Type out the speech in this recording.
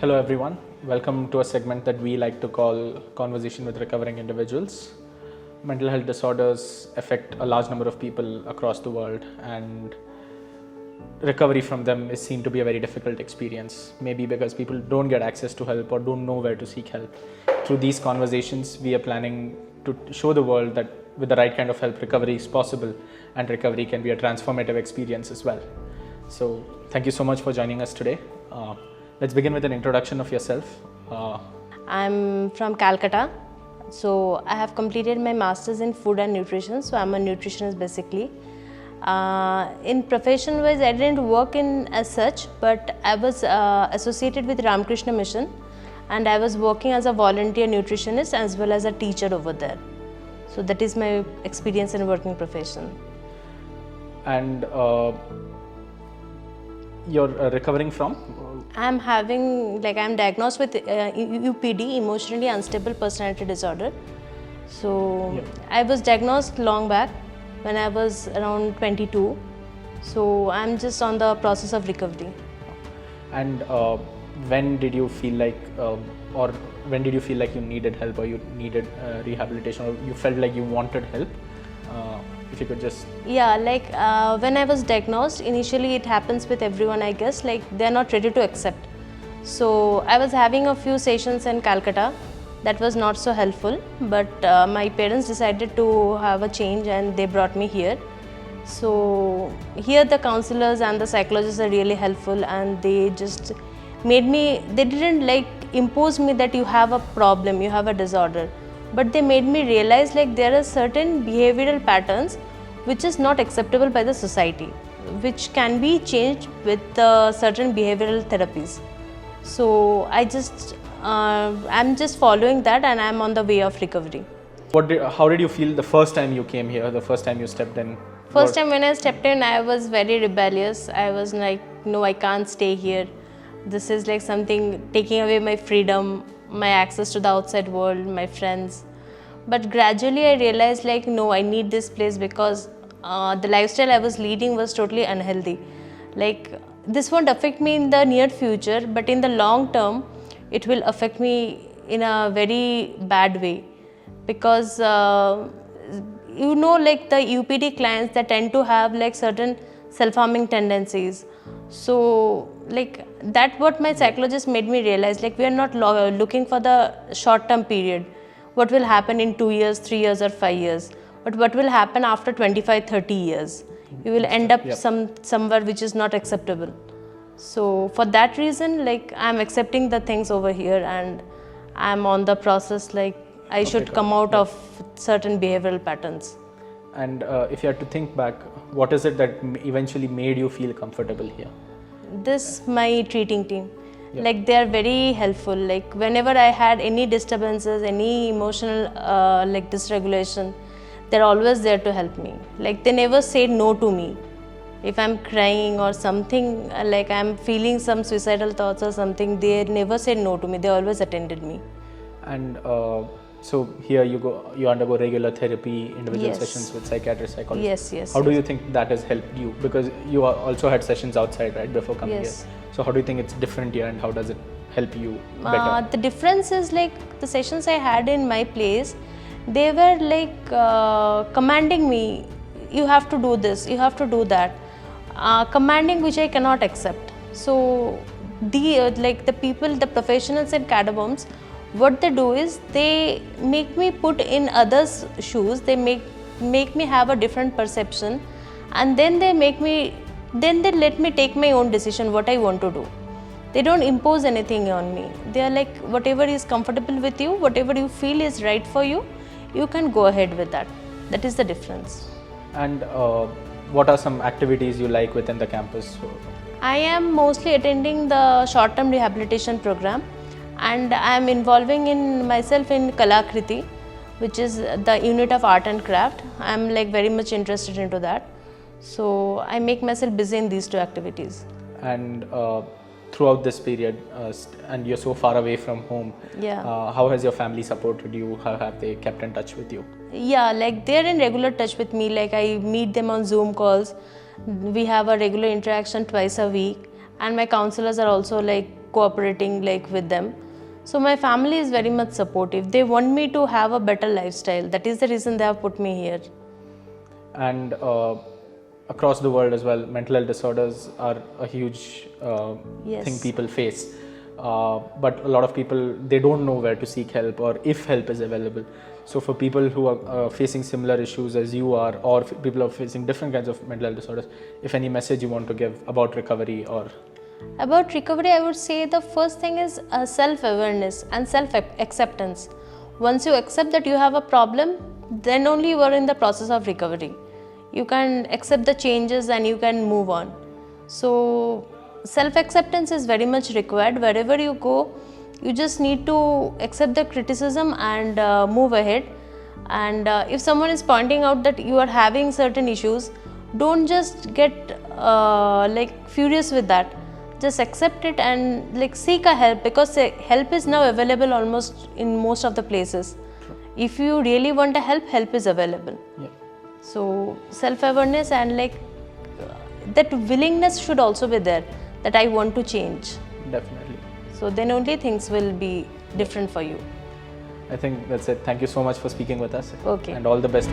Hello everyone, welcome to a segment that we like to call Conversation with Recovering Individuals. Mental health disorders affect a large number of people across the world, and recovery from them is seen to be a very difficult experience, maybe because people don't get access to help or don't know where to seek help. Through these conversations, we are planning to show the world that with the right kind of help, recovery is possible, and recovery can be a transformative experience as well. So thank you so much for joining us today. Let's begin with an introduction of yourself. I'm from Calcutta. So I have completed my master's in food and nutrition. So I'm a nutritionist basically. In profession wise, I didn't work in as such, but I was associated with Ramakrishna Mission, and I was working as a volunteer nutritionist as well as a teacher over there. So that is my experience in working profession. And you're recovering from? I'm diagnosed with UPD, emotionally unstable personality disorder. So Yep. I was diagnosed long back when I was around 22. So I'm just on the process of recovery. And when did you feel like, or when did you feel like you needed help, or you needed rehabilitation, or you felt like you wanted help? If you could just... Yeah, when I was diagnosed, initially it happens with everyone, I guess, they're not ready to accept. So I was having a few sessions in Calcutta that was not so helpful, but my parents decided to have a change and they brought me here. So here the counselors and the psychologists are really helpful, and they just made me, they didn't impose me that you have a problem, you have a disorder, but they made me realize there are certain behavioral patterns which is not acceptable by the society, which can be changed with certain behavioral therapies. So I'm just following that, and I'm on the way of recovery. How did you feel the first time you came here, the first time you stepped in? First time when I stepped in, I was very rebellious. I was like, no, I can't stay here. This is something taking away my freedom, my access to the outside world, my friends. But gradually I realized no, I need this place because the lifestyle I was leading was totally unhealthy. This won't affect me in the near future, but in the long term, it will affect me in a very bad way. Because the UPD clients, they tend to have certain self-harming tendencies. So that what my psychologist made me realize, we are not looking for the short-term period, what will happen in 2 years, 3 years or 5 years, but what will happen after 25, 30 years. You will end up Yep. somewhere which is not acceptable. So for that reason, I'm accepting the things over here, and I'm on the process, I should come out of certain behavioral patterns. And if you had to think back, what is it that eventually made you feel comfortable here? This, my treating team. Yep. They are very helpful. Whenever I had any disturbances, any emotional dysregulation, they're always there to help me. They never say no to me. If I'm crying or something, I'm feeling some suicidal thoughts or something, they never said no to me. They always attended me. And so here you undergo regular therapy, individual Yes. sessions with psychiatrists, psychologists. Yes. How do you think that has helped you? Because you also had sessions outside, right, before coming Yes. here. So how do you think it's different here, and how does it help you better? The difference is the sessions I had in my place, they were commanding me, you have to do this, you have to do that. Commanding which I cannot accept. So the people, the professionals in Cadabams, what they do is they make me put in others' shoes, they make me have a different perception, and then they let me take my own decision what I want to do. They don't impose anything on me. They are whatever is comfortable with you, whatever you feel is right for you, you can go ahead with that. That is the difference. And what are some activities you like within the campus? I am mostly attending the short-term rehabilitation program, and I am involving in myself in Kalakriti, which is the unit of art and craft. I am very much interested into that. So I make myself busy in these two activities. And throughout this period, and you're so far away from home, Yeah. How has your family supported you? How have they kept in touch with you? Yeah, they're in regular touch with me. I meet them on Zoom calls. We have a regular interaction twice a week, and my counselors are also cooperating like with them. So my family is very much supportive. They want me to have a better lifestyle. That is the reason they have put me here. And across the world as well, mental health disorders are a huge Yes. thing people face. But a lot of people, they don't know where to seek help or if help is available. So for people who are facing similar issues as you are, or people who are facing different kinds of mental health disorders, if any message you want to give about recovery or... About recovery, I would say the first thing is self-awareness and self-acceptance. Once you accept that you have a problem, then only you are in the process of recovery. You can accept the changes and you can move on. So self-acceptance is very much required. Wherever you go, you just need to accept the criticism and move ahead. And if someone is pointing out that you are having certain issues, don't just get furious with that. Just accept it and seek a help, because help is now available almost in most of the places. If you really want a help is available. Yeah. So self-awareness and that willingness should also be there, that I want to change. Definitely. So then only things will be different for you. I think that's it. Thank you so much for speaking with us. Okay. And all the best.